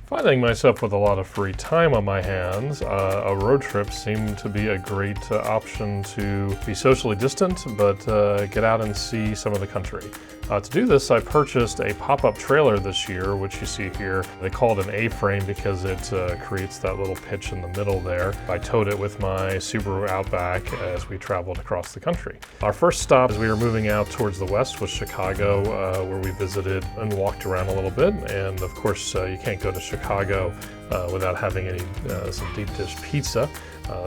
Finding myself with a lot of free time on my hands, a road trip seemed to be a great option to be socially distant, but get out and see some of the country. To do this, I purchased a pop-up trailer this year, which you see here. They call it an A-frame because it creates that little pitch in the middle there. I towed it with my Subaru Outback as we traveled across the country. Our first stop as we were moving out towards the west was Chicago, where we visited and walked around a little bit. And of course, you can't go to Chicago without having some deep dish pizza.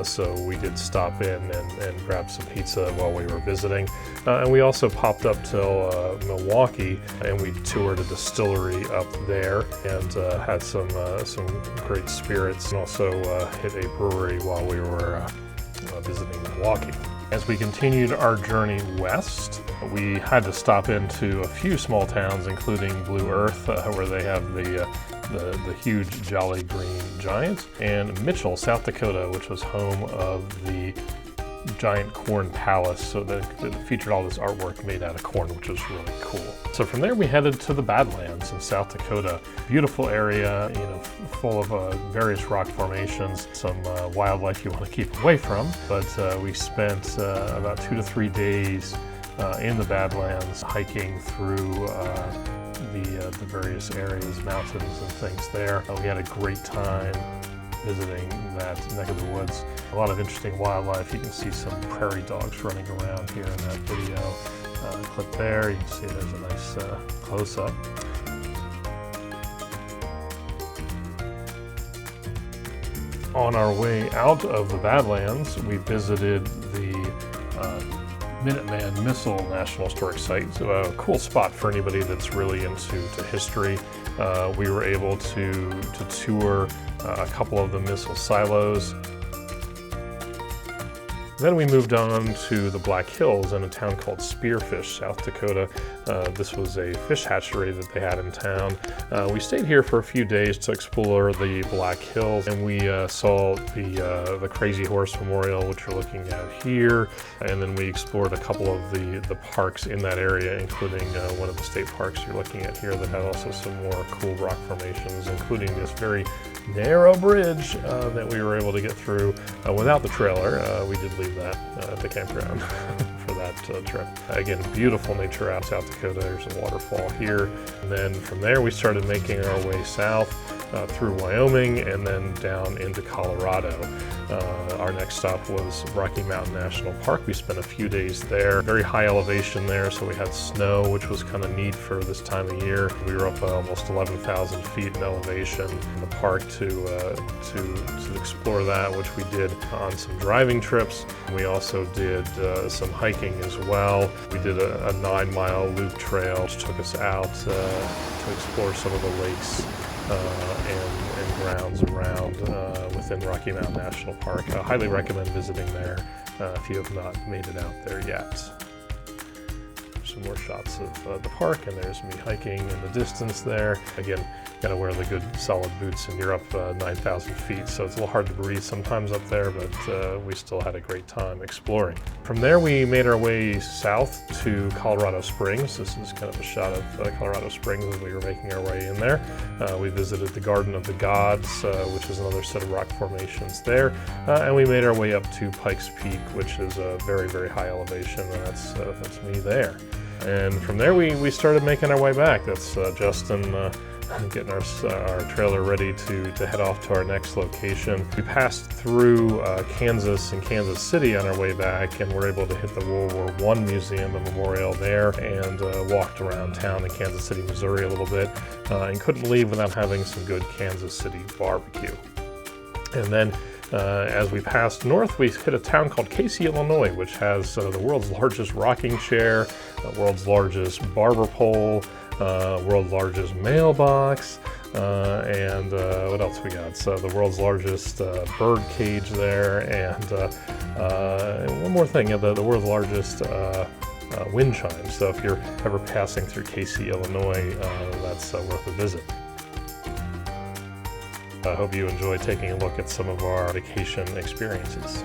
So we did stop in and grab some pizza while we were visiting. And we also popped up till Milwaukee, and we toured a distillery up there and had some great spirits, and also hit a brewery while we were visiting Milwaukee. As we continued our journey west, we had to stop into a few small towns, including Blue Earth, where they have the huge Jolly Green Giant, and Mitchell, South Dakota, which was home of the giant corn palace. So that featured all this artwork made out of corn, which was really cool. So from there we headed to the Badlands in South Dakota. Beautiful area, full of various rock formations, some wildlife you want to keep away from. But we spent about 2 to 3 days in the Badlands hiking through the various areas, mountains and things there. We had a great time visiting that neck of the woods. A lot of interesting wildlife. You can see some prairie dogs running around here in that video clip there. You can see there's a nice close-up. On our way out of the Badlands, we visited the Minuteman Missile National Historic Site. So a cool spot for anybody that's really into history. We were able to tour a couple of the missile silos. Then we moved on to the Black Hills in a town called Spearfish, South Dakota. This was a fish hatchery that they had in town. We stayed here for a few days to explore the Black Hills, and we saw the Crazy Horse Memorial, which you're looking at here. And then we explored a couple of the parks in that area, including one of the state parks you're looking at here that had also some more cool rock formations, including this very narrow bridge that we were able to get through without the trailer. We did leave that at the campground for that trip. Again, beautiful nature out in South Dakota. There's a waterfall here. And then from there we started making our way south through Wyoming and then down into Colorado. Our next stop was Rocky Mountain National Park. We spent a few days there. Very high elevation there, so we had snow, which was kind of neat for this time of year. We were up almost 11,000 feet in elevation in the park to explore that, which we did on some driving trips. We also did some hiking as well. We did a 9-mile loop trail, which took us out to explore some of the lakes and grounds around within Rocky Mountain National Park. I highly recommend visiting there if you have not made it out there yet. Some more shots of the park, and there's me hiking in the distance there. Again, gotta wear the good solid boots, and you're up 9,000 feet, so it's a little hard to breathe sometimes up there, but we still had a great time exploring. From there, we made our way south to Colorado Springs. This is kind of a shot of Colorado Springs as we were making our way in there. We visited the Garden of the Gods, which is another set of rock formations there, and we made our way up to Pikes Peak, which is a very, very high elevation, and that's me there. And from there, we started making our way back. That's Justin getting our trailer ready to head off to our next location. We passed through Kansas and Kansas City on our way back, and were able to hit the World War I Museum and Memorial there, and walked around town in Kansas City, Missouri a little bit, and couldn't leave without having some good Kansas City barbecue. And then as we passed north, we hit a town called Casey, Illinois, which has the world's largest rocking chair, the world's largest barber pole, world's largest mailbox, and what else we got? So the world's largest bird cage there, and one more thing, the world's largest wind chime. So if you're ever passing through Casey, Illinois, that's worth a visit. I hope you enjoy taking a look at some of our vacation experiences.